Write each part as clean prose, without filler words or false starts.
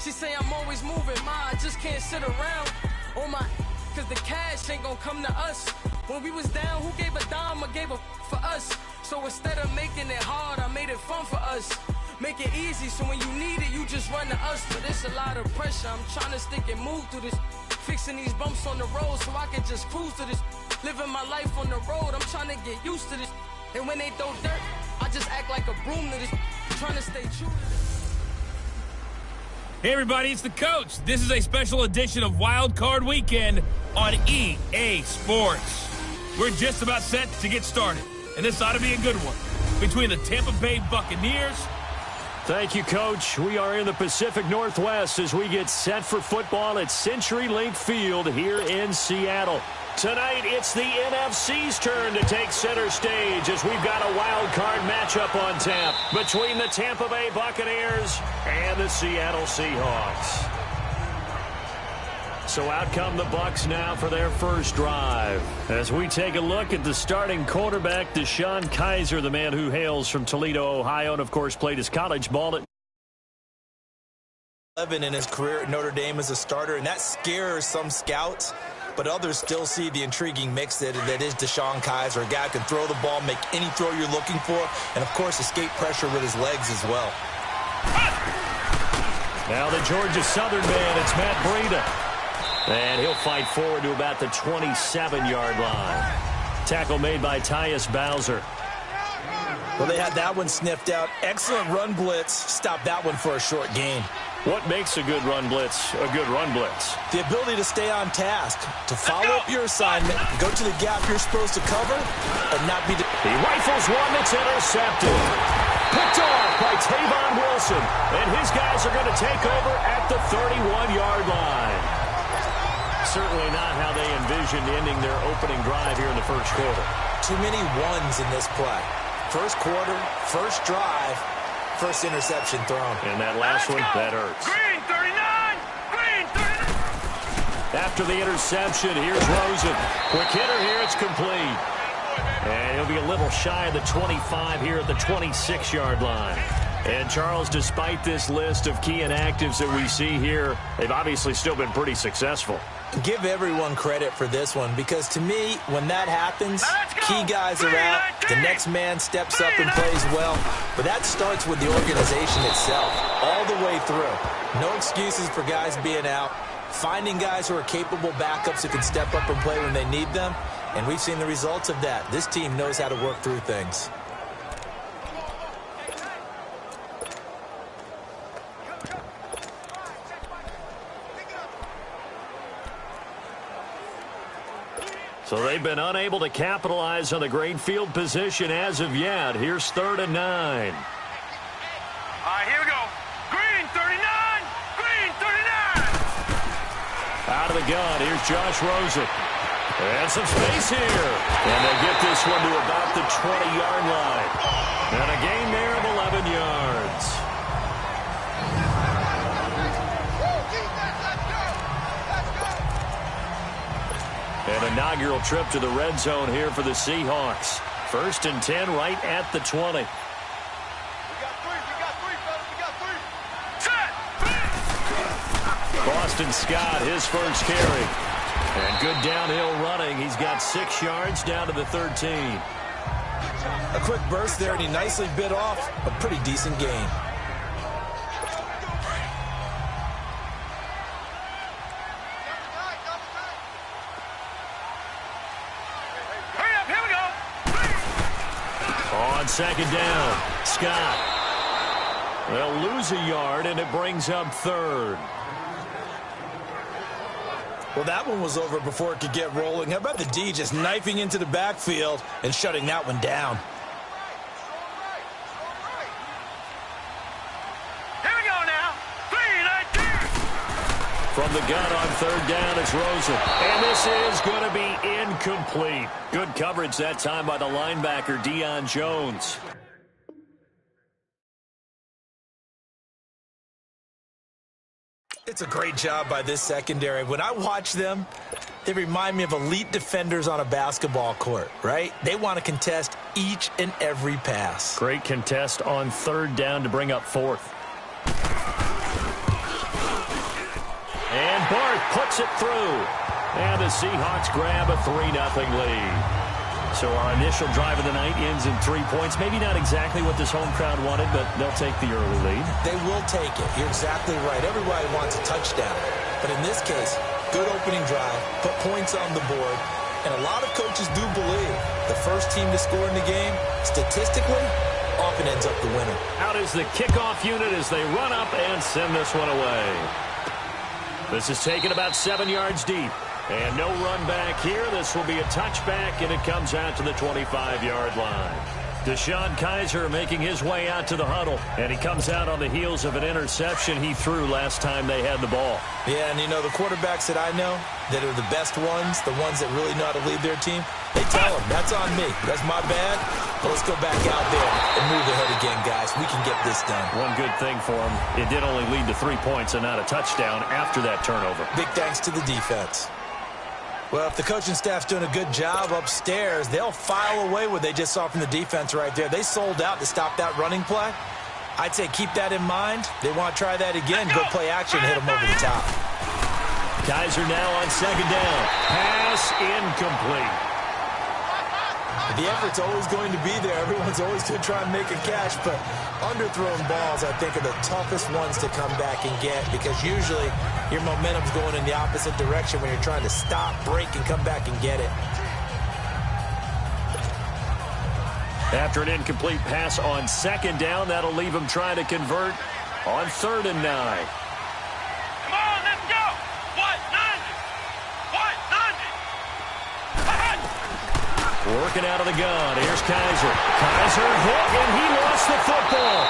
She say I'm always moving, ma, I just can't sit around on my, cause the cash ain't gonna come to us. When we was down, who gave a dime or gave a for us? So instead of making it hard, I made it fun for us. Make it easy, so when you need it, you just run to us. But it's a lot of pressure, I'm trying to stick and move through this. Fixing these bumps on the road so I can just cruise to this. Living my life on the road, I'm trying to get used to this. And when they throw dirt, I just act like a broom to this. Trying to stay true to this. Hey everybody, it's the coach. This is a special edition of Wild Card Weekend on EA Sports. We're just about set to get started, and this ought to be a good one. Between the Tampa Bay Buccaneers. Thank you, Coach. We are in the Pacific Northwest as we get set for football at CenturyLink Field here in Seattle. Tonight, it's the NFC's turn to take center stage as we've got a wild card matchup on tap between the Tampa Bay Buccaneers and the Seattle Seahawks. So out come the Bucs now for their first drive. As we take a look at the starting quarterback, DeShone Kizer, the man who hails from Toledo, Ohio, and of course played his college ball at 11 in his career at Notre Dame as a starter, and that scares some scouts, but others still see the intriguing mix that is DeShone Kizer, a guy who can throw the ball, make any throw you're looking for, and of course escape pressure with his legs as well. Now the Georgia Southern man, it's Matt Breida. And he'll fight forward to about the 27-yard line. Tackle made by Tyus Bowser. Well, they had that one sniffed out. Excellent run blitz. Stop that one for a short gain. What makes a good run blitz a good run blitz? The ability to stay on task, to follow up your assignment, go to the gap you're supposed to cover, and not be... He rifles one that's intercepted. Picked off by Tavon Wilson. And his guys are going to take over at the 31-yard line. Certainly not how they envisioned ending their opening drive here in the first quarter. Too many ones in this play. First quarter, first drive, first interception thrown. And that last one, that hurts. Green 39! Green 39! After the interception, here's Rosen. Quick hitter here, it's complete. And he'll be a little shy of the 25 here at the 26-yard line. And, Charles, despite this list of key inactives that we see here, they've obviously still been pretty successful. Give everyone credit for this one, because to me, when that happens, key guys are out, the next man steps up and plays well, but that starts with the organization itself, all the way through. No excuses for guys being out, finding guys who are capable backups who can step up and play when they need them, and we've seen the results of that. This team knows how to work through things. So they've been unable to capitalize on the great field position as of yet. Here's 3rd and 9. All right, here we go. Green 39! Green 39! Out of the gun, here's Josh Rosen. And some space here. And they get this one to about the 20-yard line. And a gain there of 11 yards. An inaugural trip to the red zone here for the Seahawks. 1st and 10 right at the 20. We got three. Boston Scott, his first carry. And good downhill running. He's got 6 yards down to the 13. A quick burst there, and he nicely bit off a pretty decent gain. On 2nd down, Scott. They'll lose a yard, and it brings up 3rd. Well, that one was over before it could get rolling. How about the D just knifing into the backfield and shutting that one down? Here we go now. 3-19. From the gun on 3rd down, it's Rosen. And this is going to be incomplete. Good coverage that time by the linebacker, Deion Jones. It's a great job by this secondary. When I watch them, they remind me of elite defenders on a basketball court, right? They want to contest each and every pass. Great contest on 3rd down to bring up 4th. puts it through. And the Seahawks grab a 3-0 lead. So our initial drive of the night ends in 3 points. Maybe not exactly what this home crowd wanted, but they'll take the early lead. They will take it. You're exactly right. Everybody wants a touchdown. But in this case, good opening drive, put points on the board. And a lot of coaches do believe the first team to score in the game, statistically, often ends up the winner. Out is the kickoff unit as they run up and send this one away. This is taken about 7 yards deep. And no run back here. This will be a touchback, and it comes out to the 25-yard line. Deshaun Kaiser making his way out to the huddle, and he comes out on the heels of an interception he threw last time they had the ball. Yeah, and you know, the quarterbacks that I know that are the best ones, the ones that really know how to lead their team, they tell them, that's on me. That's my bad. But let's go back out there and move ahead again, guys. We can get this done. One good thing for him, it did only lead to 3 points and not a touchdown after that turnover. Big thanks to the defense. Well, if the coaching staff's doing a good job upstairs, they'll file away what they just saw from the defense right there. They sold out to stop that running play. I'd say keep that in mind. They want to try that again. Go play action and hit them over the top. Kaiser now on second down. Pass incomplete. The effort's always going to be there. Everyone's always going to try and make a catch, but underthrown balls, I think, are the toughest ones to come back and get because usually your momentum's going in the opposite direction when you're trying to stop, break, and come back and get it. After an incomplete pass on second down, that'll leave him trying to convert on 3rd and 9. Come on, let's go! What? Working out of the gun. Here's Kaiser. Kaiser hit, and he lost the football.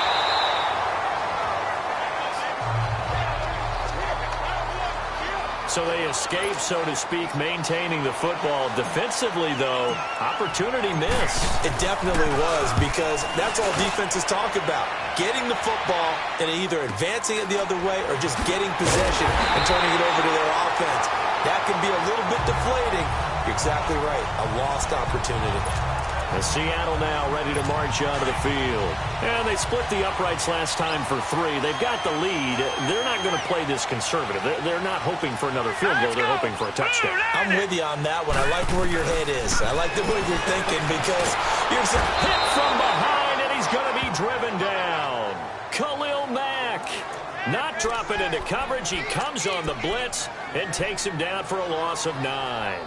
So they escape, so to speak, maintaining the football. Defensively, though, opportunity miss. It definitely was because that's all defenses talk about. Getting the football and either advancing it the other way or just getting possession and turning it over to their offense. That can be a little bit deflating. You're exactly right. A lost opportunity. And Seattle now ready to march onto the field. And they split the uprights last time for 3. They've got the lead. They're not going to play this conservative. They're not hoping for another field goal. They're hoping for a touchdown. I'm with you on that one. I like where your head is. I like the way you're thinking because you're hit from behind, and he's going to be driven down. Khalil Mack not dropping into coverage. He comes on the blitz and takes him down for a loss of 9.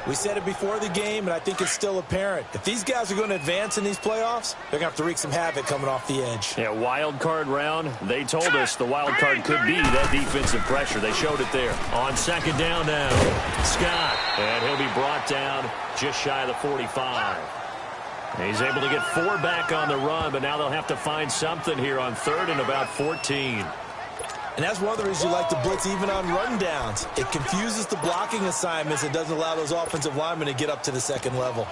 We said it before the game, and I think it's still apparent. If these guys are going to advance in these playoffs, they're going to have to wreak some havoc coming off the edge. Yeah, wild card round. They told us the wild card could be that defensive pressure. They showed it there. On second down now, Scott. And he'll be brought down just shy of the 45. He's able to get 4 back on the run, but now they'll have to find something here on 3rd and about 14. And that's one of the reasons you like to blitz even on rundowns. It confuses the blocking assignments. It doesn't allow those offensive linemen to get up to the second level.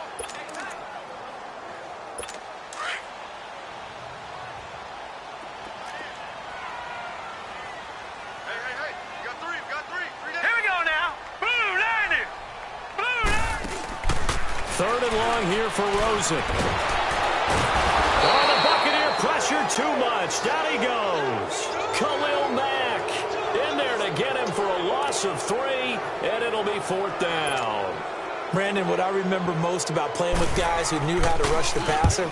Hey, you got 3, Here we go now. Blue line. 3rd and long here for Rosen. Oh, the Buccaneer pressure too much. Down he goes. Khalil Mack in there to get him for a loss of 3, and it'll be 4th down. Brandon, what I remember most about playing with guys who knew how to rush the passer,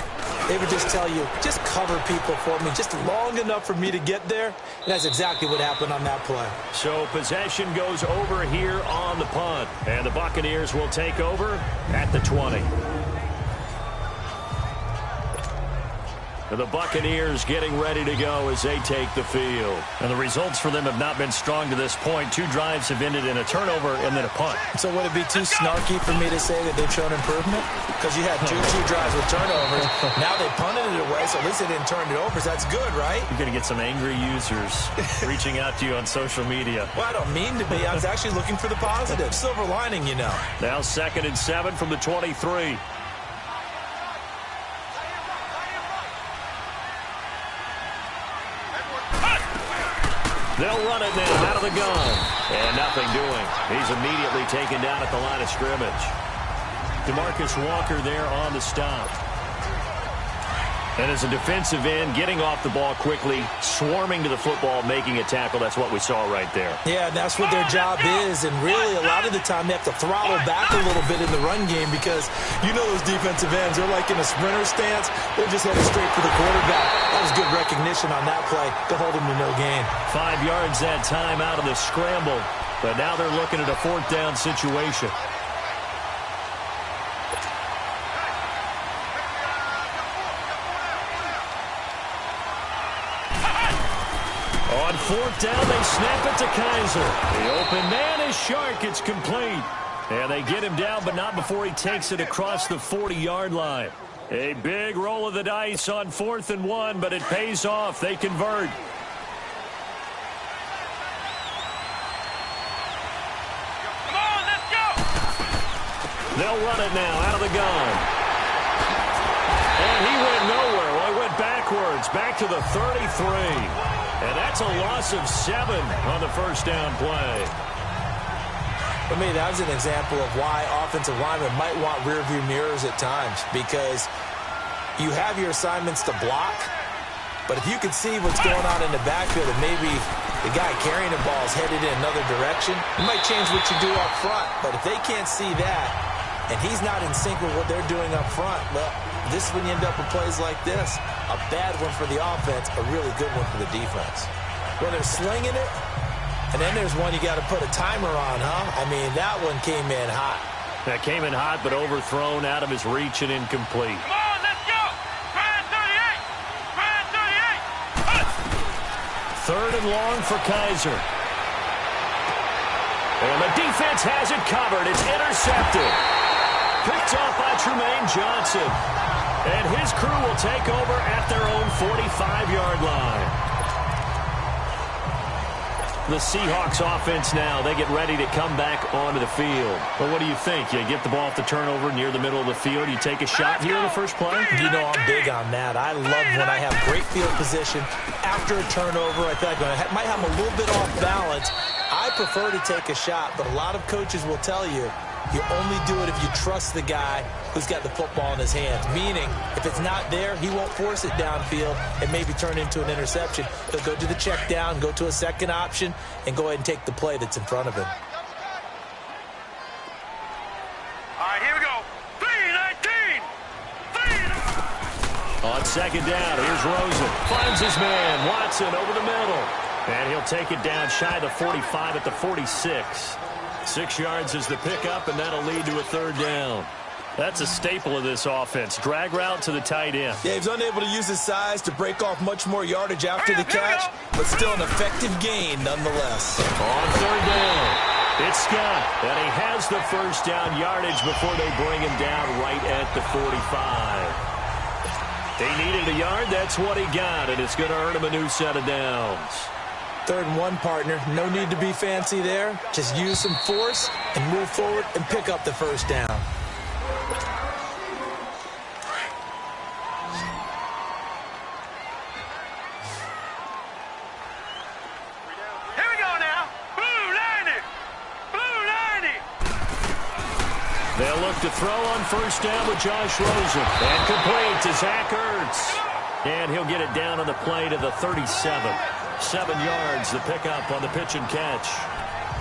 they would just tell you, just cover people for me, just long enough for me to get there. And that's exactly what happened on that play. So possession goes over here on the punt, and the Buccaneers will take over at the 20. The Buccaneers getting ready to go as they take the field. And the results for them have not been strong to this point. 2 drives have ended in a turnover and then a punt. So would it be too snarky for me to say that they've shown improvement? Because you had two drives with turnovers. Now they punted it away, so at least they didn't turn it over. So that's good, right? You're going to get some angry users reaching out to you on social media. Well, I don't mean to be. I was actually looking for the positive. Silver lining, you know. Now 2nd and 7 from the 23. They'll run it now out of the gun. And nothing doing. He's immediately taken down at the line of scrimmage. DeMarcus Walker there on the stop. And as a defensive end, getting off the ball quickly, swarming to the football, making a tackle, that's what we saw right there. Yeah, that's what their job is. And really, a lot of the time, they have to throttle back a little bit in the run game because you know those defensive ends, they're like in a sprinter stance. They're just headed straight for the quarterback. That was good recognition on that play to hold him to no gain. 5 yards that time out of the scramble. But now they're looking at a 4th down situation. On 4th down, they snap it to Kaiser. The open man is Shark. It's complete. And they get him down, but not before he takes it across the 40-yard line. A big roll of the dice on 4th and 1, but it pays off. They convert. Come on, let's go! They'll run it now out of the gun. And he went nowhere. Well, he went backwards, back to the 33. And that's a loss of 7 on the 1st down play. For me, that was an example of why offensive linemen might want rearview mirrors at times, because you have your assignments to block, but if you can see what's going on in the backfield and maybe the guy carrying the ball is headed in another direction, you might change what you do up front. But if they can't see that and he's not in sync with what they're doing up front, well, this is when you end up with plays like this. A bad one for the offense, a really good one for the defense. Well, they're slinging it, and then there's one you got to put a timer on, huh? I mean, that one came in hot. That came in hot, but overthrown, out of his reach and incomplete. Come on, let's go! Try 38! Try 38! 3rd and long for Kaiser. And the defense has it covered. It's intercepted. Picked off by Trumaine Johnson. And his crew will take over at their own 45-yard line. The Seahawks offense now, they get ready to come back onto the field. But what do you think? You get the ball off the turnover near the middle of the field. You take a shot here in the first play? You know I'm big on that. I love when I have great field position after a turnover. I feel like I might have them a little bit off balance. I prefer to take a shot, but a lot of coaches will tell you, you only do it if you trust the guy who's got the football in his hands. Meaning, if it's not there, he won't force it downfield and maybe turn into an interception. He'll go to the check down, go to a second option, and go ahead and take the play that's in front of him. All right, here we go. 3-19! On 2nd down, here's Rosen. Finds his man, Watson, over the middle. And he'll take it down shy of the 45 at the 46. 6 yards is the pickup, and that'll lead to a 3rd down. That's a staple of this offense. Drag route to the tight end. Yeah, he's unable to use his size to break off much more yardage after the catch, but still an effective gain nonetheless. On 3rd down, it's Scott, and he has the 1st down yardage before they bring him down right at the 45. He needed a yard. That's what he got, and it's going to earn him a new set of downs. 3rd and 1, partner. No need to be fancy there. Just use some force and move forward and pick up the 1st down. Here we go now. Blue 90! Blue 90! They'll look to throw on 1st down with Josh Rosen. And complete to Zach Ertz. And he'll get it down on the play to the 37. 7 yards, the pickup on the pitch and catch.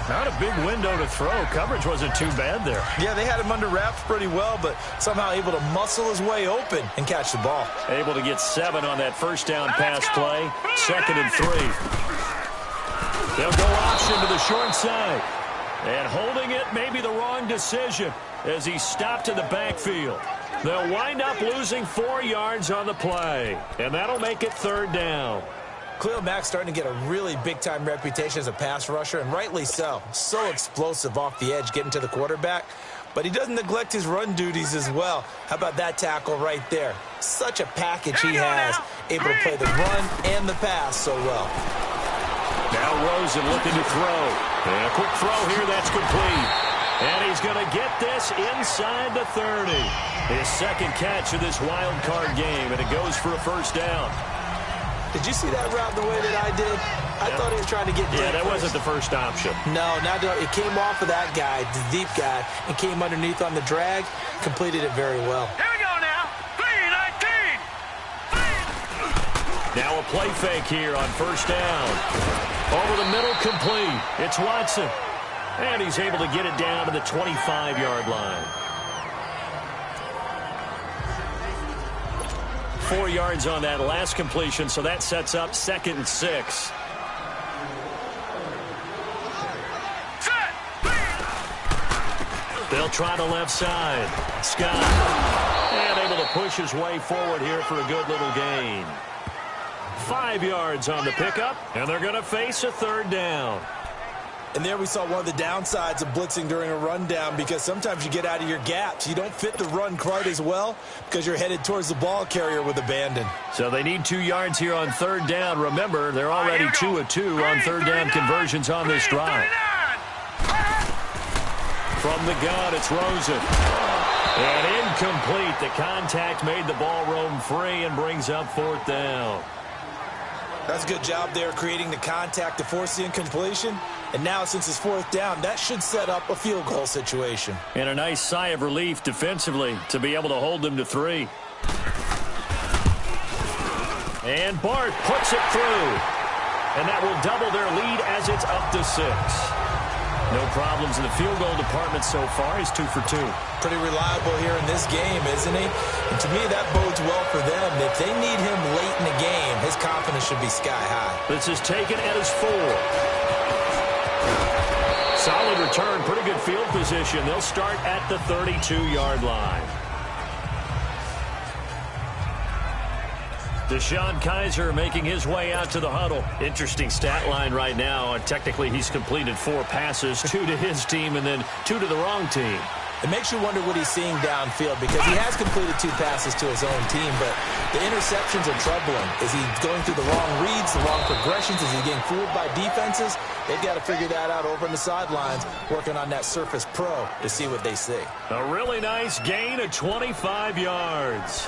Not a big window to throw. Coverage wasn't too bad there. Yeah, they had him under wraps pretty well, but somehow able to muscle his way open and catch the ball. Able to get 7 on that 1st down pass play. 2nd and 3. They'll go option to the short side. And holding it may be the wrong decision as he stopped in the backfield. They'll wind up losing 4 yards on the play. And that'll make it 3rd down. Khalil Mack's starting to get a really big-time reputation as a pass rusher, and rightly so. So explosive off the edge getting to the quarterback. But he doesn't neglect his run duties as well. How about that tackle right there? Such a package he has, able to play the run and the pass so well. Now Rosen looking to throw. And a quick throw here, that's complete. And he's going to get this inside the 30. His 2nd catch of this wild card game, and it goes for a 1st down. Did you see that route the way that I did? I thought he was trying to get deep. Yeah, that wasn't the first option. No, it came off of that guy, the deep guy, and came underneath on the drag. Completed it very well. Here we go now. 3-19! Now a play fake here on first down. Over the middle, complete. It's Watson. And he's able to get it down to the 25-yard line. 4 yards on that last completion, so that sets up 2nd and 6. They'll try the left side. Scott. And able to push his way forward here for a good little gain. 5 yards on the pickup, and they're going to face a 3rd down. And there we saw one of the downsides of blitzing during a rundown, because sometimes you get out of your gaps. You don't fit the run quite as well because you're headed towards the ball carrier with abandon. So they need 2 yards here on 3rd down. Remember, they're already 2 of 2 on 3rd down conversions on this drive. From the gun, it's Rosen. And incomplete. The contact made the ball roam free and brings up 4th down. That's a good job there, creating the contact to force the incompletion. And now, since it's 4th down, that should set up a field goal situation. And a nice sigh of relief defensively to be able to hold them to 3. And Bart puts it through. And that will double their lead as it's up to 6. No problems in the field goal department so far. He's 2 for 2. Pretty reliable here in this game, isn't he? And to me, that bodes well for them. If they need him late in the game, his confidence should be sky high. This is taken at his 4. Solid return, pretty good field position. They'll start at the 32-yard line. Deshaun Kaiser making his way out to the huddle. Interesting stat line right now. Technically, he's completed 4 passes, 2 to his team and then 2 to the wrong team. It makes you wonder what he's seeing downfield, because he has completed 2 passes to his own team, but the interceptions are troubling. Is he going through the wrong reads, the wrong progressions? Is he getting fooled by defenses? They've got to figure that out over on the sidelines, working on that Surface Pro to see what they see. A really nice gain of 25 yards.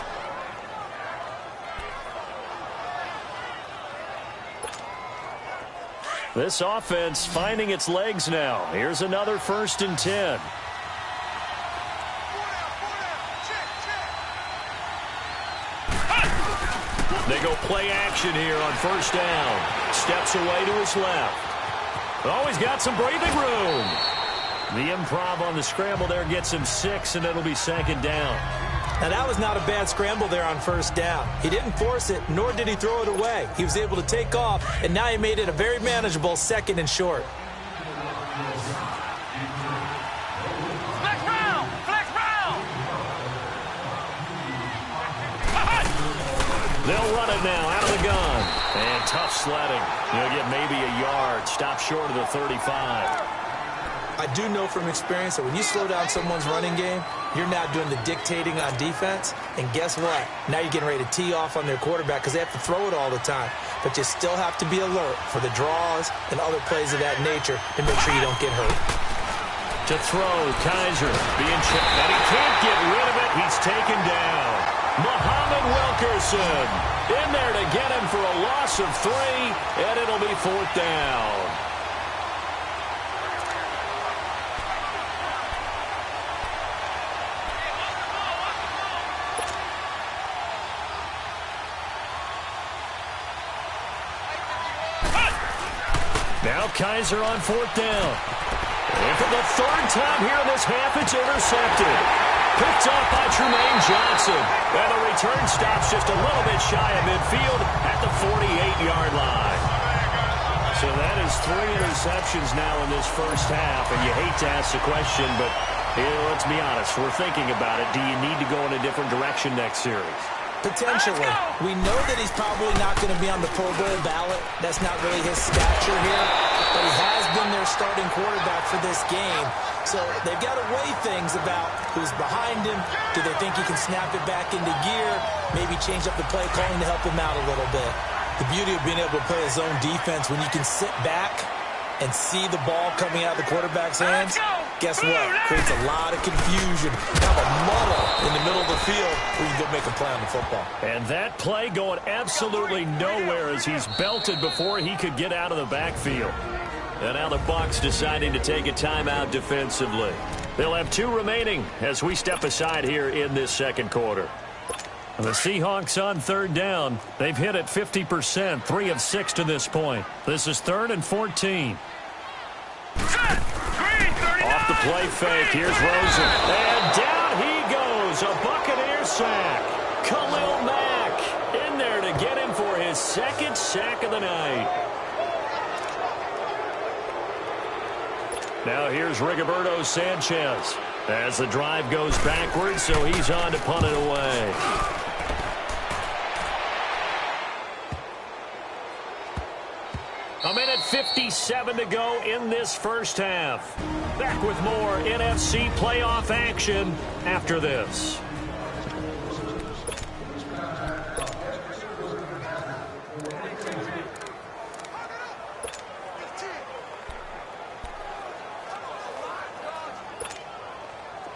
This offense finding its legs now. Here's another 1st and 10. They go play action here on 1st down. Steps away to his left. Oh, he's got some breathing room. The improv on the scramble there gets him 6, and it'll be 2nd down. Now, that was not a bad scramble there on 1st down. He didn't force it, nor did he throw it away. He was able to take off, and now he made it a very manageable 2nd and short. Flex round! Flex round! They'll run it now out of the gun. And tough sledding. He'll get maybe a yard. Stop short of the 35. I do know from experience that when you slow down someone's running game, you're now doing the dictating on defense. And guess what? Now you're getting ready to tee off on their quarterback because they have to throw it all the time. But you still have to be alert for the draws and other plays of that nature to make sure you don't get hurt. To throw, Kaiser being checked. And he can't get rid of it. He's taken down. Muhammad Wilkerson in there to get him for a loss of 3, and it'll be 4th down. Now Kaiser on 4th down. And for the 3rd time here in this half, it's intercepted. Picked off by Tremaine Johnson. And the return stops just a little bit shy of midfield at the 48-yard line. So that is 3 interceptions now in this first half. And you hate to ask the question, but let's be honest. We're thinking about it. Do you need to go in a different direction next series? Potentially. We know that he's probably not going to be on the Pro Bowl ballot. That's not really his stature here. But he has been their starting quarterback for this game. So they've got to weigh things about who's behind him. Do they think he can snap it back into gear? Maybe change up the play calling to help him out a little bit. The beauty of being able to play his own defense, when you can sit back and see the ball coming out of the quarterback's hands, guess what? Creates a lot of confusion. Kind of a muddle in the middle of the field where you can go make a play on the football. And that play going absolutely nowhere as he's belted before he could get out of the backfield. And now the Bucs deciding to take a timeout defensively. They'll have 2 remaining as we step aside here in this 2nd quarter. The Seahawks on third down. They've hit it 50%, 3 of 6 to this point. This is 3rd and 14. Off the play fake. Here's Rosen. And down he goes. A Buccaneer sack. Khalil Mack in there to get him for his 2nd sack of the night. Now here's Rigoberto Sanchez as the drive goes backwards, so he's on to punt it away. A minute 57 to go in this first half. Back with more NFC playoff action after this.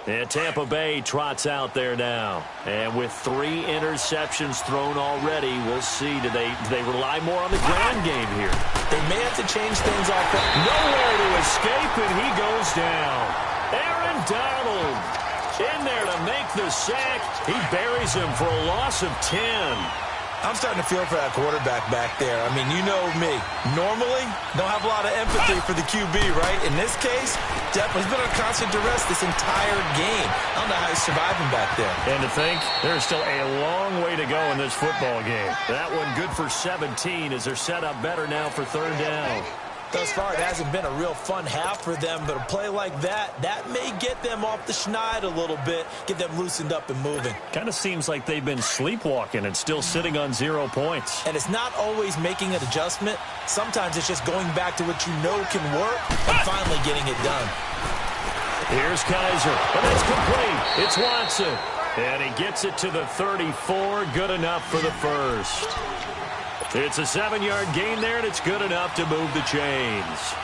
And Tampa Bay trots out there now. And with 3 interceptions thrown already, we'll see. Do they rely more on the ground game here? They may have to change things off. Nowhere to escape, and he goes down. Aaron Donald in there to make the sack. He buries him for a loss of 10. I'm starting to feel for that quarterback back there. I mean, you know me. Normally, don't have a lot of empathy for the QB, right? In this case, definitely he's been on constant duress this entire game. I don't know how he's surviving back there. And to think, there's still a long way to go in this football game. That one good for 17 as they're set up better now for 3rd down. Thus far, it hasn't been a real fun half for them, but a play like that may get them off the schneid a little bit, get them loosened up and moving. Kind of seems like they've been sleepwalking and still sitting on 0 points. And it's not always making an adjustment. Sometimes it's just going back to what you know can work and finally getting it done. Here's Kaiser, and it's complete. It's Watson, and he gets it to the 34. Good enough for the first. It's a 7-yard gain there, and it's good enough to move the chains.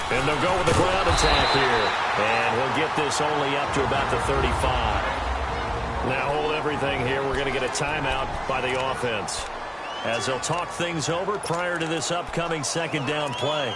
And they'll go with the ground attack here. And he'll get this only up to about the 35. Now hold everything here. We're going to get a timeout by the offense, as they'll talk things over prior to this upcoming 2nd down play.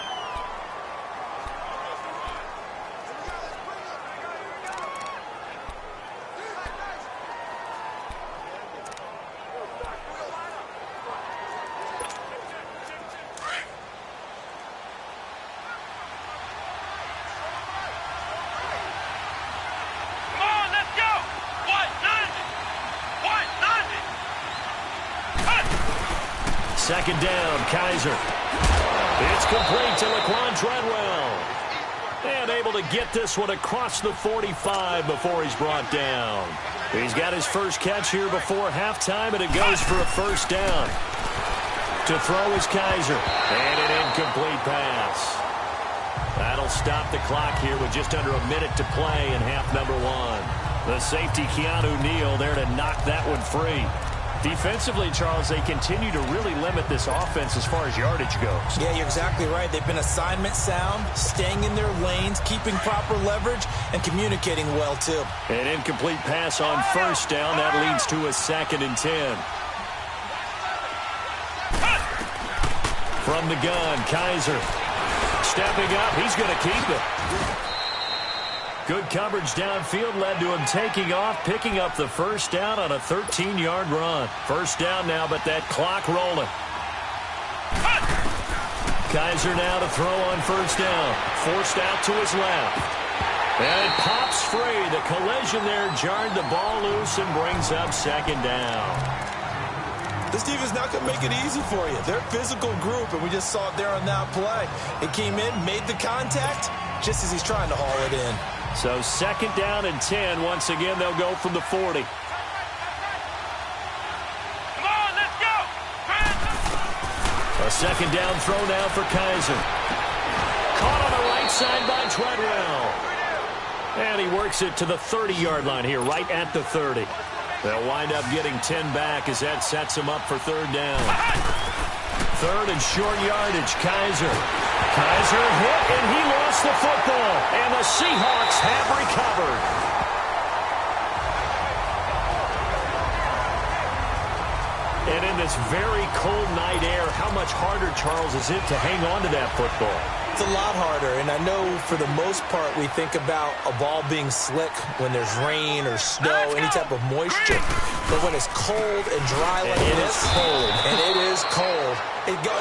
Second down, Kaiser. It's complete to Laquan Treadwell. And able to get this one across the 45 before he's brought down. He's got his first catch here before halftime, and it goes for a 1st down. To throw is Kaiser. And an incomplete pass. That'll stop the clock here with just under a minute to play in half number 1. The safety, Keanu Neal, there to knock that one free. Defensively, Charles, they continue to really limit this offense as far as yardage goes. Yeah, you're exactly right. They've been assignment sound, staying in their lanes, keeping proper leverage, and communicating well, too. An incomplete pass on 1st down. That leads to a 2nd and 10. From the gun, Kaiser. Stepping up, he's going to keep it. Good coverage downfield led to him taking off, picking up the 1st down on a 13-yard run. 1st down now, but that clock rolling. Kaiser now to throw on 1st down. Forced out to his left. And it pops free. The collision there jarred the ball loose and brings up 2nd down. This defense not going to make it easy for you. They're a physical group, and we just saw it there on that play. It came in, made the contact, just as he's trying to haul it in. So 2nd down and 10. Once again, they'll go from the 40. Come on, let's go! A 2nd down throw now for Kaiser. Caught on the right side by Treadwell. And he works it to the 30-yard line here, right at the 30. They'll wind up getting 10 back as that sets them up for 3rd down. 3rd and short yardage, Kaiser. Kaiser hit, and he lost the football. And the Seahawks have recovered. And in this very cold night air, how much harder, Charles, is it to hang on to that football? It's a lot harder, and I know for the most part we think about a ball being slick when there's rain or snow, any type of moisture. But when it's cold and dry like this, and it is cold,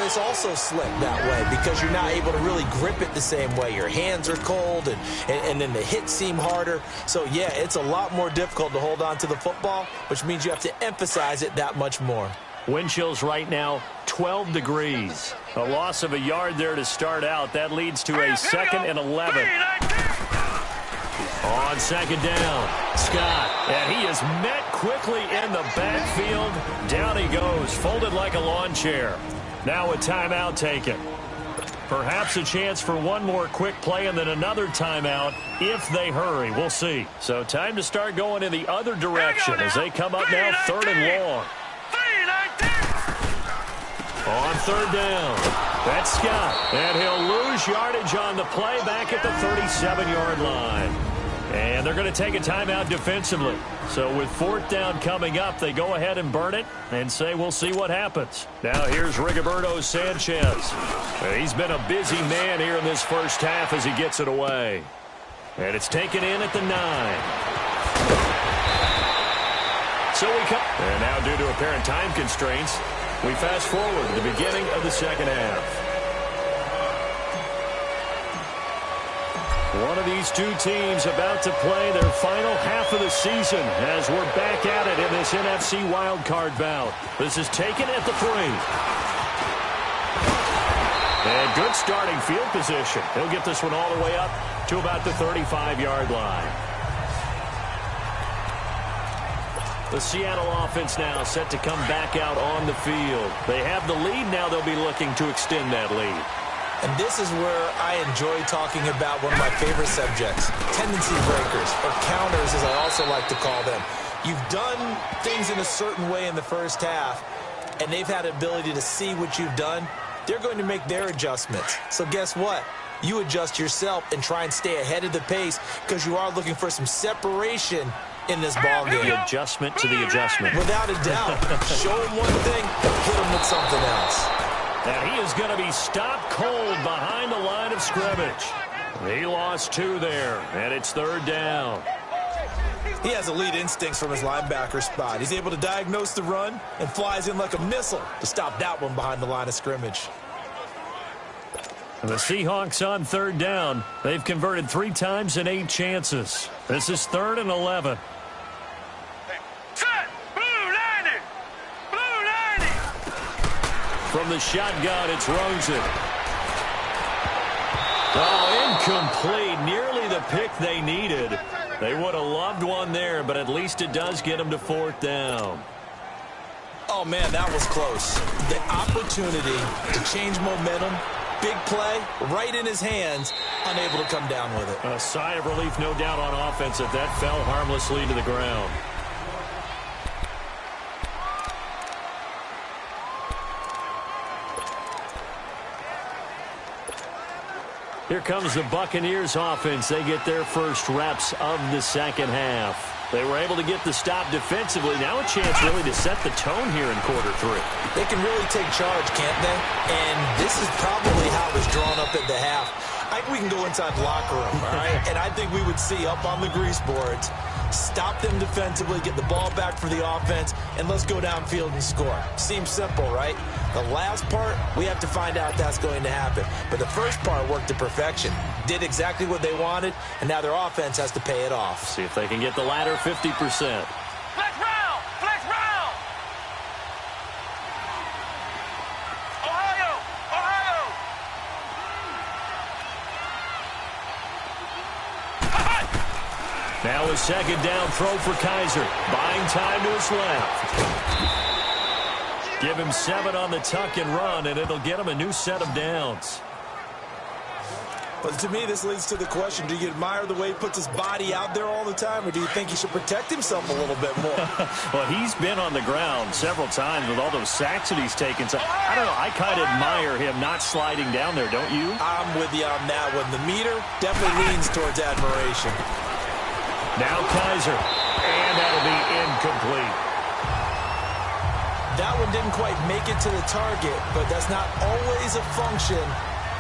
it's also slick that way because you're not able to really grip it the same way. Your hands are cold, and then the hits seem harder. So, yeah, it's a lot more difficult to hold on to the football, which means you have to emphasize it that much more. Wind chills right now, 12 degrees. A loss of a yard there to start out. That leads to a 2nd and 11. On second down, Scott. And he is met quickly in the backfield. Down he goes, folded like a lawn chair. Now a timeout taken. Perhaps a chance for one more quick play and then another timeout if they hurry. We'll see. So time to start going in the other direction as they come up now 3rd and long. On 3rd down, that's Scott. And he'll lose yardage on the play back at the 37-yard line. And they're going to take a timeout defensively. So with 4th down coming up, they go ahead and burn it and say we'll see what happens. Now here's Rigoberto Sanchez. He's been a busy man here in this first half as he gets it away. And it's taken in at the 9. So we come. And now due to apparent time constraints, we fast forward to the beginning of the second half. One of these two teams about to play their final half of the season as we're back at it in this NFC wildcard bout. This is taken at the 3. And good starting field position. He'll get this one all the way up to about the 35-yard line. The Seattle offense now set to come back out on the field. They have the lead now. They'll be looking to extend that lead. And this is where I enjoy talking about one of my favorite subjects, tendency breakers, or counters as I also like to call them. You've done things in a certain way in the first half, and they've had the ability to see what you've done. They're going to make their adjustments. So guess what? You adjust yourself and try and stay ahead of the pace because you are looking for some separation in this ball game. The adjustment to the adjustment. Without a doubt. Show them one thing, hit them with something else. And he is going to be stopped cold behind the line of scrimmage. He lost 2 there, and it's 3rd down. He has elite instincts from his linebacker spot. He's able to diagnose the run and flies in like a missile to stop that one behind the line of scrimmage. And the Seahawks on 3rd down. They've converted 3 times in 8 chances. This is 3rd and 11. From the shotgun, it's Rosen. Oh, incomplete. Nearly the pick they needed. They would have loved one there, but at least it does get them to 4th down. Oh, man, that was close. The opportunity to change momentum, big play, right in his hands, unable to come down with it. A sigh of relief, no doubt, on offense if that fell harmlessly to the ground. Here comes the Buccaneers offense. They get their first reps of the second half. They were able to get the stop defensively. Now a chance really to set the tone here in quarter 3. They can really take charge, can't they? And this is probably how it was drawn up at the half. I think we can go inside the locker room, all right? And I think we would see up on the grease boards, stop them defensively, get the ball back for the offense, and let's go downfield and score. Seems simple, right? The last part, we have to find out that's going to happen. But the first part worked to perfection. Did exactly what they wanted, and now their offense has to pay it off. See if they can get the latter 50%. Flex round! Flex round! Ohio! Ohio! Now a 2nd down throw for Kaiser. Buying time to his left. Give him 7 on the tuck and run, and it'll get him a new set of downs. But to me, this leads to the question, do you admire the way he puts his body out there all the time, or do you think he should protect himself a little bit more? Well, he's been on the ground several times with all those sacks that he's taken. So, I don't know, I kind of admire him not sliding down there, don't you? I'm with you on that one. The meter definitely leans towards admiration. Now Kaiser, and that'll be incomplete. That one didn't quite make it to the target, but that's not always a function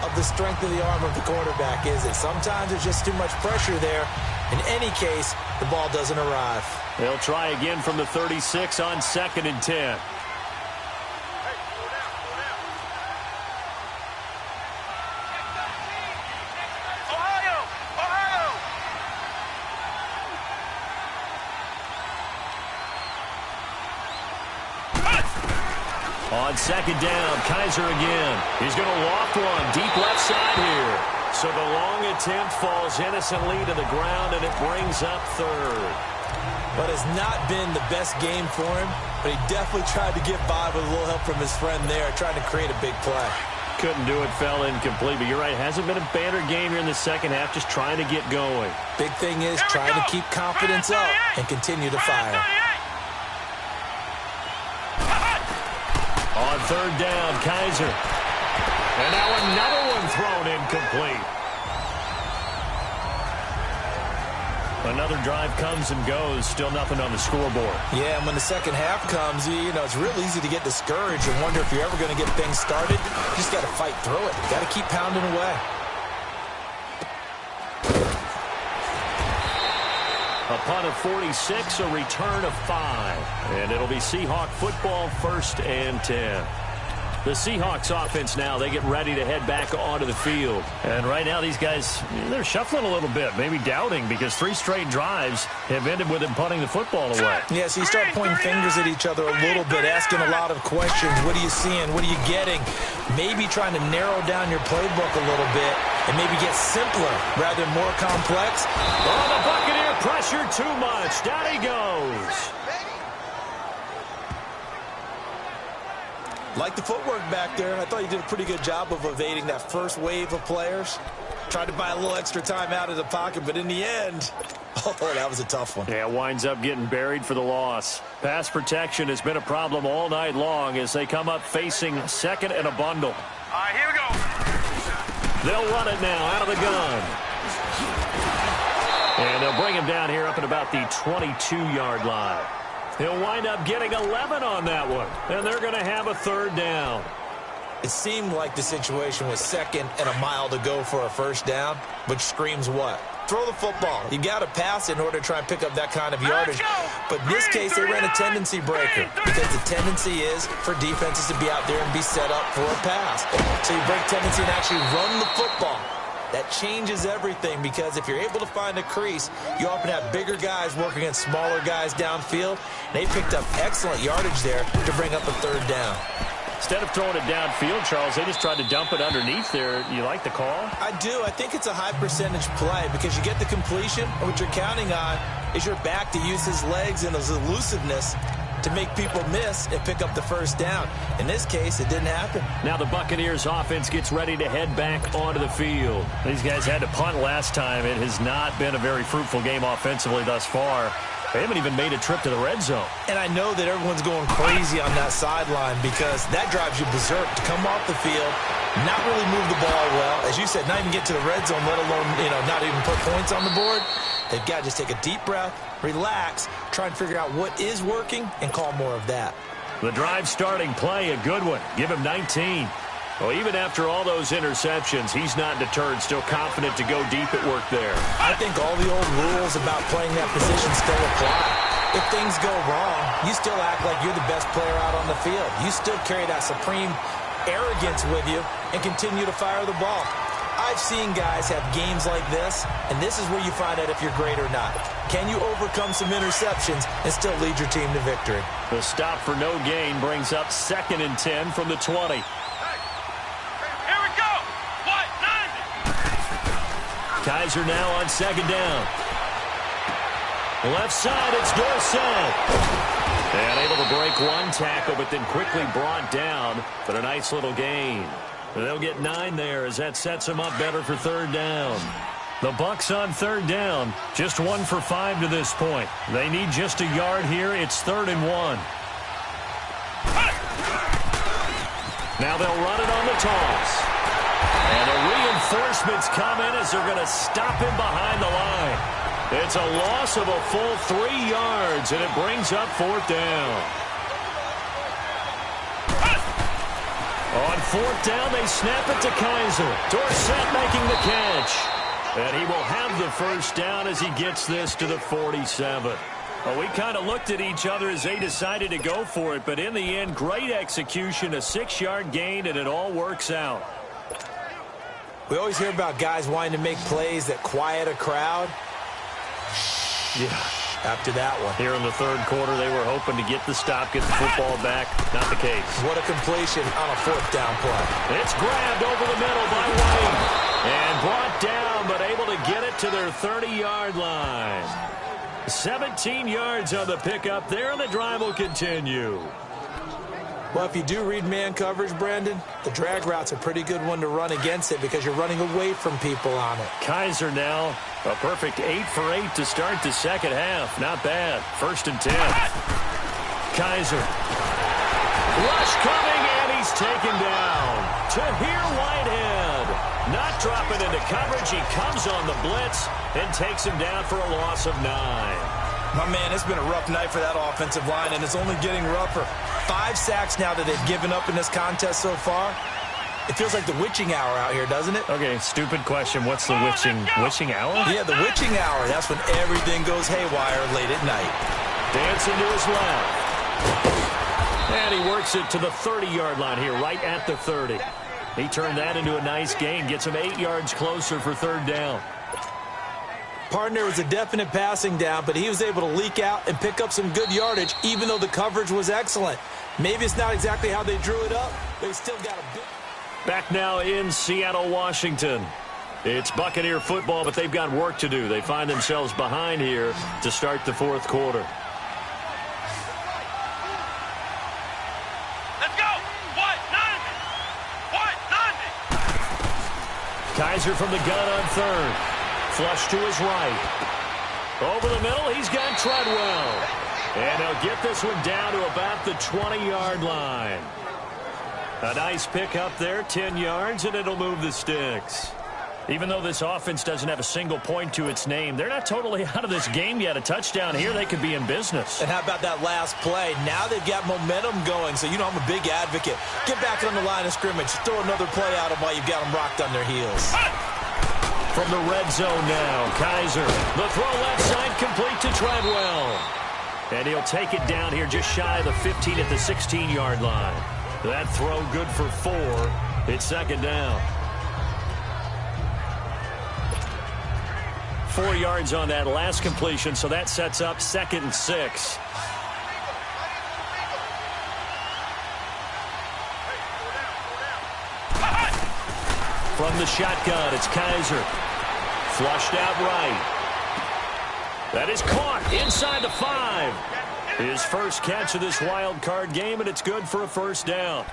of the strength of the arm of the quarterback, is it? Sometimes there's just too much pressure there. In any case, the ball doesn't arrive. They'll try again from the 36 on 2nd and 10. On 2nd down, Kaiser again. He's going to loft one deep left side here. So the long attempt falls innocently to the ground, and it brings up 3rd. But it's not been the best game for him, but he definitely tried to get by with a little help from his friend there, trying to create a big play. Couldn't do it, fell incomplete, but you're right. Hasn't been a banner game here in the second half, just trying to get going. Big thing is trying to keep confidence up and continue to fire. On 3rd down, Kaiser. And now another one thrown incomplete. Another drive comes and goes. Still nothing on the scoreboard. Yeah, and when the second half comes, you know, it's real easy to get discouraged and wonder if you're ever going to get things started. You just got to fight through it. Got to keep pounding away. A punt of 46, a return of 5. And it'll be Seahawk football, 1st and 10. The Seahawks offense now, they get ready to head back onto the field. And right now these guys, they're shuffling a little bit, maybe doubting, because 3 straight drives have ended with them punting the football away. Yeah, so you start pointing fingers at each other a little bit, asking a lot of questions. What are you seeing? What are you getting? Maybe trying to narrow down your playbook a little bit and maybe get simpler rather than more complex. Oh, the Buccaneer pressure too much. Down he goes. Like the footwork back there, I thought you did a pretty good job of evading that first wave of players. Tried to buy a little extra time out of the pocket, but in the end, oh, that was a tough one. Yeah, winds up getting buried for the loss. Pass protection has been a problem all night long as they come up facing 2nd and a bundle. All right, here we go. They'll run it now out of the gun. And they'll bring him down here up at about the 22-yard line. He'll wind up getting 11 on that one, and they're going to have a 3rd down. It seemed like the situation was 2nd and a mile to go for a 1st down, which screams what? Throw the football. You got to pass in order to try and pick up that kind of yardage. But in this case, they ran a tendency breaker because the tendency is for defenses to be out there and be set up for a pass. So you break tendency and actually run the football. That changes everything because if you're able to find a crease, you often have bigger guys working against smaller guys downfield. They picked up excellent yardage there to bring up a 3rd down. Instead of throwing it downfield, Charles, they just tried to dump it underneath there. You like the call? I do. I think it's a high percentage play because you get the completion, and what you're counting on is your back to use his legs and his elusiveness to make people miss and pick up the 1st down. In this case, it didn't happen. Now the Buccaneers offense gets ready to head back onto the field. These guys had to punt last time. It has not been a very fruitful game offensively thus far. They haven't even made a trip to the red zone. And I know that everyone's going crazy on that sideline because that drives you berserk to come off the field, not really move the ball well. As you said, not even get to the red zone, let alone, not even put points on the board. They've got to just take a deep breath, relax, try and figure out what is working, and call more of that. The drive starting play, a good one. Give him 19. Well, even after all those interceptions, he's not deterred, still confident to go deep at work there. I think all the old rules about playing that position still apply. If things go wrong, you still act like you're the best player out on the field. You still carry that supreme arrogance with you and continue to fire the ball. I've seen guys have games like this, and this is where you find out if you're great or not. Can you overcome some interceptions and still lead your team to victory? The stop for no gain brings up 2nd and 10 from the 20. Here we go. What? 90. Kaiser now on 2nd down. Left side, it's Dorsett. And able to break one tackle, but then quickly brought down. But a nice little gain. They'll get 9 there as that sets them up better for 3rd down. The Bucs on 3rd down. Just 1 for 5 to this point. They need just a yard here. It's 3rd and 1. Now they'll run it on the toss. And the reinforcements come in as they're going to stop him behind the line. It's a loss of a full 3 yards, and it brings up 4th down. On 4th down, they snap it to Kaiser. Dorsett making the catch. And he will have the first down as he gets this to the 47. Well, we kind of looked at each other as they decided to go for it, but in the end, great execution, a 6-yard gain, and it all works out. We always hear about guys wanting to make plays that quiet a crowd. Yeah. After that one. Here in the 3rd quarter, they were hoping to get the stop, get the football back. Not the case. What a completion on a 4th down play. It's grabbed over the middle by White. And brought down, but able to get it to their 30-yard line. 17 yards on the pickup there, and the drive will continue. Well, if you do read man coverage, Brandon, the drag route's a pretty good one to run against it because you're running away from people on it. Kaiser now, a perfect 8 for 8 to start the second half. Not bad. 1st and 10. Kaiser. Rush coming, and he's taken down. To here, Whitehead. Not dropping into coverage. He comes on the blitz and takes him down for a loss of 9. My man, it's been a rough night for that offensive line, and it's only getting rougher. 5 sacks now that they've given up in this contest so far. It feels like the witching hour out here, doesn't it? Okay, stupid question. What's the witching hour? Yeah, the witching hour. That's when everything goes haywire late at night. Dancing to his left. And he works it to the 30-yard line here, right at the 30. He turned that into a nice gain, gets him 8 yards closer for 3rd down. Partner was a definite passing down, but he was able to leak out and pick up some good yardage, even though the coverage was excellent. Maybe it's not exactly how they drew it up, but he still got a big... Back now in Seattle, Washington. It's Buccaneer football, but they've got work to do. They find themselves behind here to start the 4th quarter. Let's go! What? 90! Kaiser from the gun on 3rd. Flush to his right. Over the middle, he's got Treadwell. And they'll get this one down to about the 20-yard line. A nice pickup there, 10 yards, and it'll move the sticks. Even though this offense doesn't have a single point to its name, they're not totally out of this game yet. A touchdown here, they could be in business. And how about that last play? Now they've got momentum going, so you know I'm a big advocate. Get back on the line of scrimmage. Throw another play at them while you've got them rocked on their heels. From the red zone now, Kaiser. The throw left side complete to Treadwell. And he'll take it down here just shy of the 15 at the 16-yard line. That throw good for 4. It's 2nd down. 4 yards on that last completion, so that sets up 2nd and 6. From the shotgun, it's Kaiser. Flushed out right. That is caught inside the 5. His first catch of this wild card game, and it's good for a 1st down.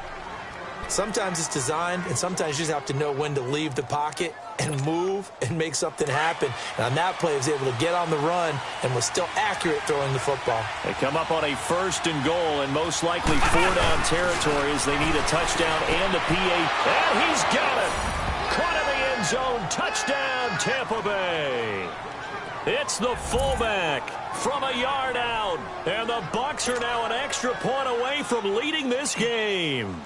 Sometimes it's designed, and sometimes you just have to know when to leave the pocket and move and make something happen. And on that play, he was able to get on the run and was still accurate throwing the football. They come up on a 1st and goal, and most likely 4-down territory as they need a touchdown and a PA. And he's got it. Caught in the end zone. Touchdown, Tampa Bay. It's the fullback from a yard out. And the Bucs are now an extra point away from leading this game.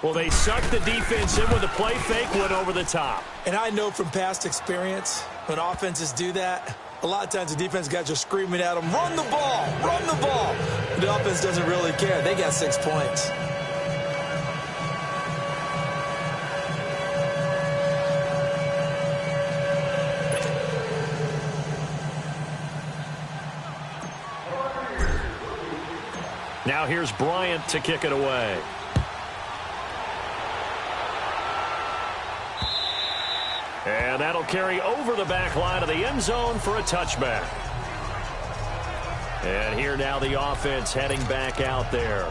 Well, they sucked the defense in with a play fake, went over the top. And I know from past experience, when offenses do that, a lot of times the defense guys are screaming at them, run the ball, run the ball. The offense doesn't really care. They got 6 points. Now here's Bryant to kick it away. And that'll carry over the back line of the end zone for a touchback. And here now the offense heading back out there.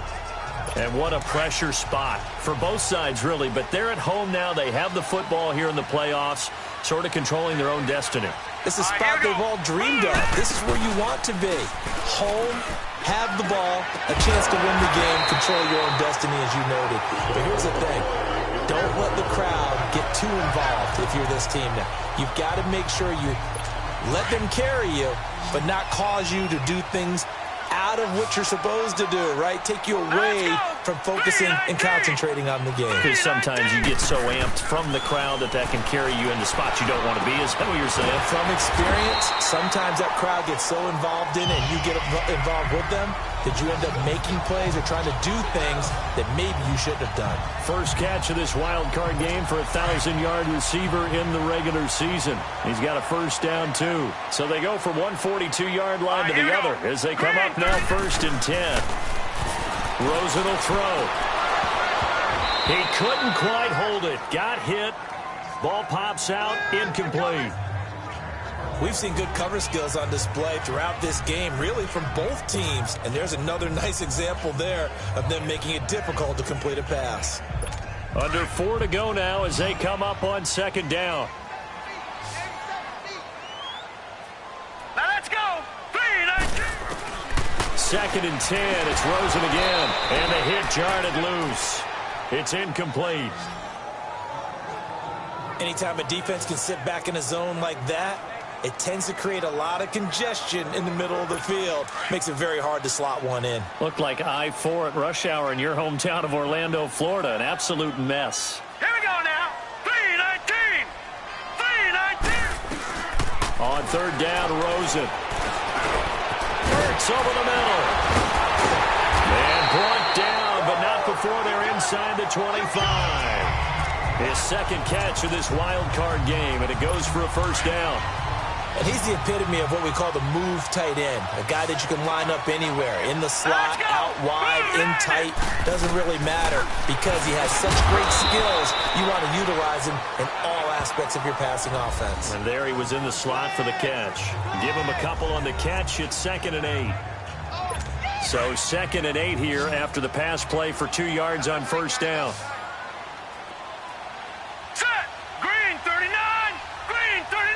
And what a pressure spot for both sides, really. But they're at home now. They have the football here in the playoffs, sort of controlling their own destiny. It's a spot they've all dreamed of. This is where you want to be. Home, have the ball, a chance to win the game, control your own destiny, as you noted. But here's the thing. Don't let the crowd get too involved if you're this team now. You've got to make sure you let them carry you, but not cause you to do things out of what you're supposed to do, right? Take you away from focusing and concentrating on the game. Because sometimes you get so amped from the crowd that can carry you into spots you don't want to be. Is that what you're saying? From experience, sometimes that crowd gets so involved in it and you get involved with them that you end up making plays or trying to do things that maybe you shouldn't have done. First catch of this wild card game for a 1,000-yard receiver in the regular season. He's got a first down, too. So they go from one 42-yard line to the other as they come up now 1st and 10. Rosen will throw. He couldn't quite hold it. Got hit. Ball pops out. Incomplete. We've seen good cover skills on display throughout this game, really from both teams. And there's another nice example there of them making it difficult to complete a pass. Under 4 to go now as they come up on 2nd down. Now let's go. 3-9. 2nd and 10. It's Rosen again. And the hit jarred it loose. It's incomplete. Anytime a defense can sit back in a zone like that, it tends to create a lot of congestion in the middle of the field. Makes it very hard to slot one in. Looked like I-4 at rush hour in your hometown of Orlando, Florida. An absolute mess. Here we go now. 3-19. 3-19. On 3rd down, Rosen. Hurts over the middle. And brought down, but not before they're inside the 25. His 2nd catch of this wild card game, and it goes for a first down. And he's the epitome of what we call the move tight end. A guy that you can line up anywhere. In the slot, out wide, in tight. Doesn't really matter because he has such great skills. You want to utilize him in all aspects of your passing offense. And there he was in the slot for the catch. Give him a couple on the catch. It's 2nd and 8. So 2nd and 8 here after the pass play for 2 yards on first down. Set. Green 39. Green 39.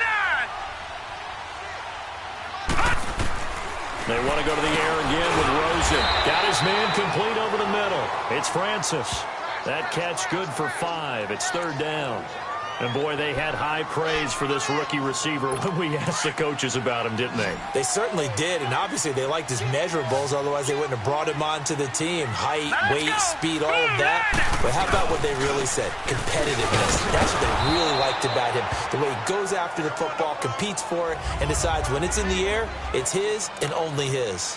They want to go to the air again with Rosen. Got his man complete over the middle. It's Francis. That catch good for 5. It's 3rd down. And, boy, they had high praise for this rookie receiver when we asked the coaches about him, didn't they? They certainly did, and obviously they liked his measurables. Otherwise, they wouldn't have brought him onto the team. Height, weight, speed, all of that. But how about what they really said? Competitiveness. That's what they really liked about him. The way he goes after the football, competes for it, and decides when it's in the air, it's his and only his.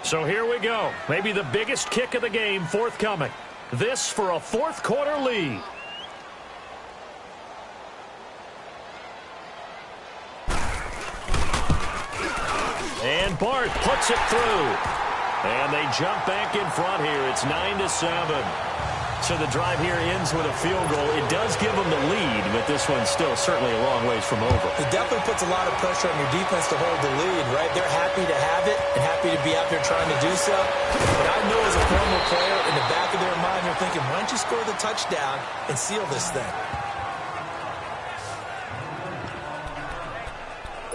So here we go. Maybe the biggest kick of the game forthcoming. This for a 4th quarter lead. And Bart puts it through. And they jump back in front here. It's 9-7. So the drive here ends with a field goal. It does give them the lead, but this one's still certainly a long ways from over. It definitely puts a lot of pressure on your defense to hold the lead, right? They're happy to have it and happy to be out there trying to do so. But I know as a former player, in the back of their mind, they're thinking, why don't you score the touchdown and seal this thing?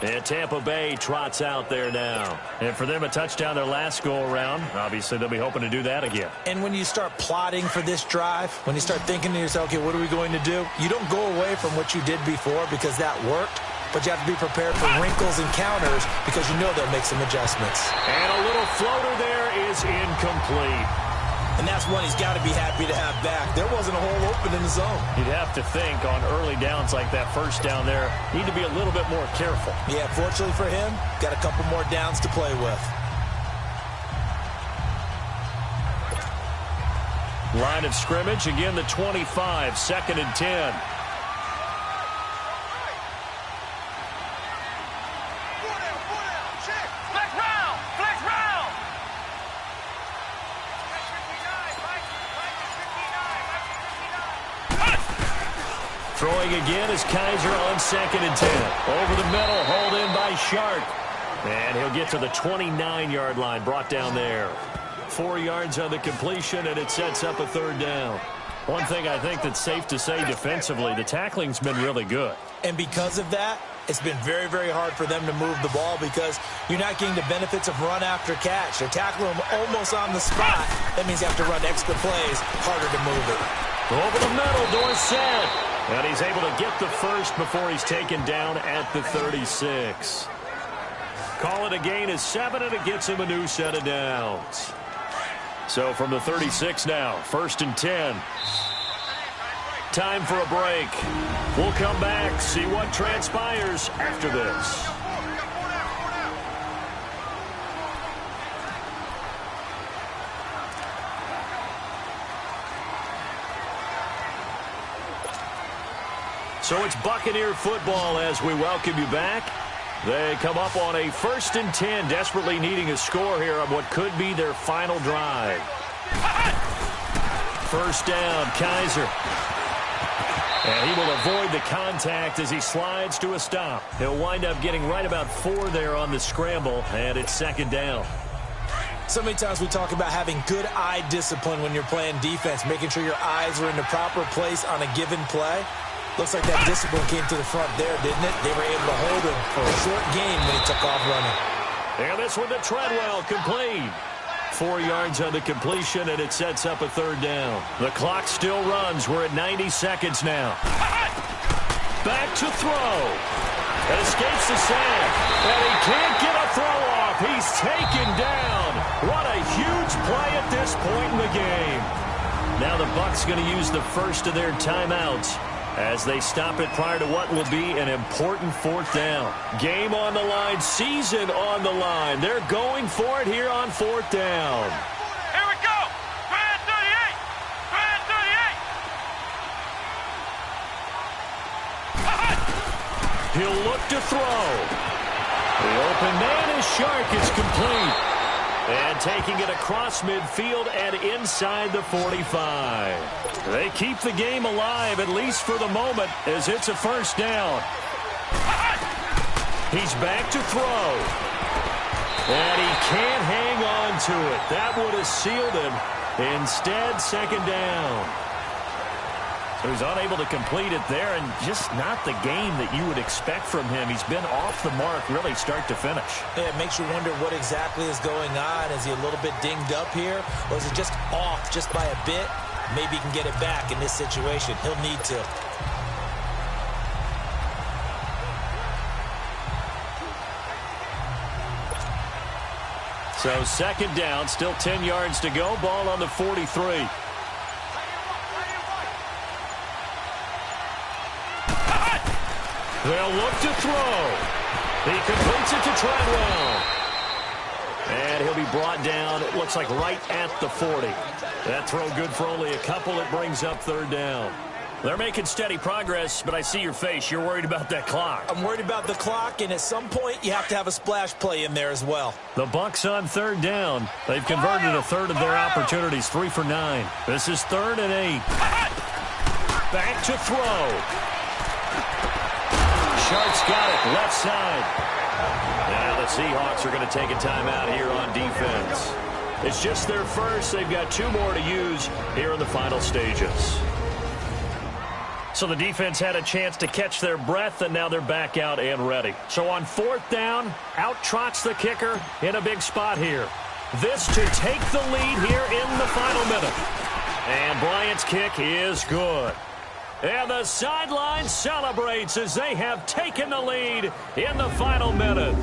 And Tampa Bay trots out there now. And for them, a touchdown their last go-around. Obviously, they'll be hoping to do that again. And when you start plotting for this drive, when you start thinking to yourself, okay, what are we going to do? You don't go away from what you did before because that worked, but you have to be prepared for wrinkles and counters because you know they'll make some adjustments. And a little floater there is incomplete. And that's one he's got to be happy to have back. There wasn't a hole open in the zone. You'd have to think on early downs like that first down there, need to be a little bit more careful. Yeah, fortunately for him, got a couple more downs to play with. Line of scrimmage, again the 25, 2nd and 10. Throwing again is Kaiser on 2nd and 10. Over the middle, hauled in by Sharp. And he'll get to the 29-yard line, brought down there. 4 yards on the completion, and it sets up a 3rd down. One thing I think that's safe to say defensively, the tackling's been really good. And because of that, it's been very, very hard for them to move the ball because you're not getting the benefits of run after catch. They're tackling them almost on the spot. That means you have to run extra plays, harder to move it. Over the middle, Dorsett. And he's able to get the first before he's taken down at the 36. Call it a gain of 7, and it gets him a new set of downs. So from the 36 now, 1st and 10. Time for a break. We'll come back, see what transpires after this. So it's Buccaneer football as we welcome you back. They come up on a 1st and 10, desperately needing a score here on what could be their final drive. 1st down, Kaiser. And he will avoid the contact as he slides to a stop. He'll wind up getting right about 4 there on the scramble, and it's 2nd down. So many times we talk about having good eye discipline when you're playing defense, making sure your eyes are in the proper place on a given play. Looks like that discipline came to the front there, didn't it? They were able to hold him for a short gain when he took off running. And this one to Treadwell, complete. 4 yards on the completion, and it sets up a 3rd down. The clock still runs. We're at 90 seconds now. Back to throw. That escapes the sack. And he can't get a throw off. He's taken down. What a huge play at this point in the game. Now the Bucs going to use the first of their timeouts as they stop it prior to what will be an important 4th down. Game on the line, season on the line. They're going for it here on 4th down. Here we go. Grand 38. Grand 38. He'll look to throw. The open man is Shark. It's complete. And taking it across midfield and inside the 45. They keep the game alive, at least for the moment, as it's a 1st down. He's back to throw. And he can't hang on to it. That would have sealed him. Instead, 2nd down. So he's unable to complete it there, and just not the game that you would expect from him. He's been off the mark, really, start to finish. Yeah, it makes you wonder what exactly is going on. Is he a little bit dinged up here, or is it just off just by a bit? Maybe he can get it back in this situation. He'll need to. So 2nd down, still 10 yards to go. Ball on the 43. They'll look to throw. He completes it to Treadwell. And he'll be brought down, it looks like right at the 40. That throw good for only a couple. It brings up 3rd down. They're making steady progress, but I see your face. You're worried about that clock. I'm worried about the clock, and at some point, you have to have a splash play in there as well. The Bucs on 3rd down. They've converted a 1/3 of their opportunities, 3 for 9. This is 3rd and 8. Back to throw. Shark's got it, left side. Now the Seahawks are going to take a timeout here on defense. It's just their first. They've got 2 more to use here in the final stages. So the defense had a chance to catch their breath, and now they're back out and ready. So on 4th down, out trots the kicker in a big spot here. This to take the lead here in the final minute. And Bryant's kick is good. And the sideline celebrates as they have taken the lead in the final minute.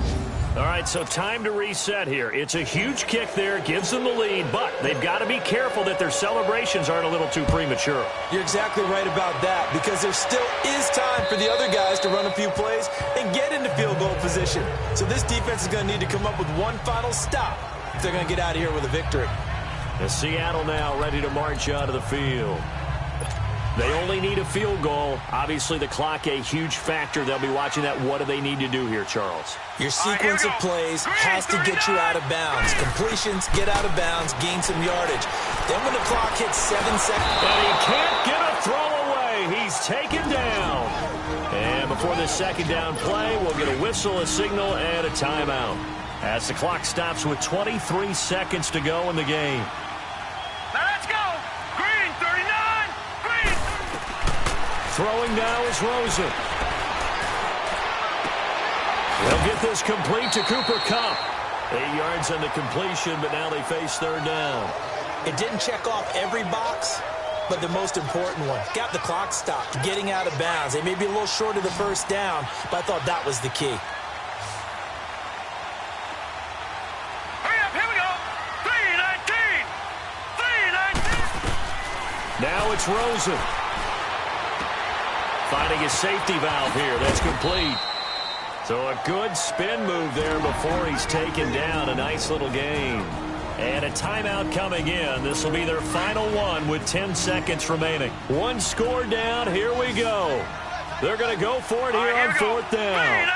All right, so time to reset here. It's a huge kick there, gives them the lead, but they've got to be careful that their celebrations aren't a little too premature. You're exactly right about that, because there still is time for the other guys to run a few plays and get into field goal position. So this defense is going to need to come up with one final stop if they're going to get out of here with a victory. And Seattle now ready to march out of the field. They only need a field goal. Obviously, the clock a huge factor. They'll be watching that. What do they need to do here, Charles? Your sequence of plays has to get you out of bounds. Completions, get out of bounds, gain some yardage. Then when the clock hits 7 seconds... And he can't get a throw away. He's taken down. And before the 2nd down play, we'll get a whistle, a signal, and a timeout. As the clock stops with 23 seconds to go in the game. Let's go. Green 39. Green. Throwing now is Rosen. They'll get this complete to Cooper Kupp. 8 yards on the completion, but now they face 3rd down. It didn't check off every box, but the most important one. Got the clock stopped, getting out of bounds. They may be a little short of the 1st down, but I thought that was the key. Hurry up, here we go. 3:19. Now it's Rosen. Finding his safety valve here. That's complete. So a good spin move there before he's taken down. A nice little gain. And a timeout coming in. This will be their final one with 10 seconds remaining. One score down. Here we go. They're going to go for it here on fourth down.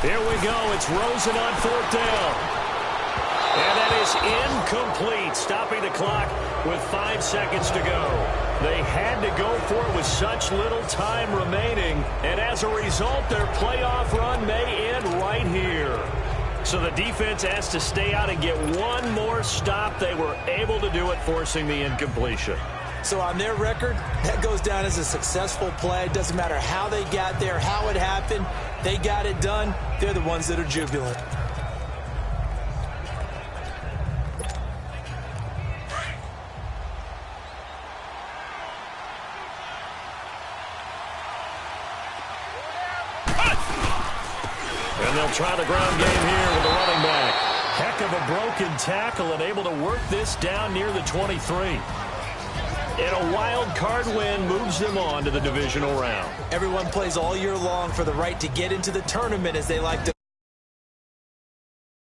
Here we go. It's Rosen on fourth down. And that is incomplete, stopping the clock with 5 seconds to go. They had to go for it with such little time remaining, and as a result, their playoff run may end right here. So the defense has to stay out and get one more stop. They were able to do it, forcing the incompletion. So on their record, that goes down as a successful play. It doesn't matter how they got there, how it happened. They got it done. They're the ones that are jubilant. And they'll try the ground game here with the running back. Heck of a broken tackle and able to work this down near the 23. And a wild card win moves them on to the divisional round. Everyone plays all year long for the right to get into the tournament, as they like to.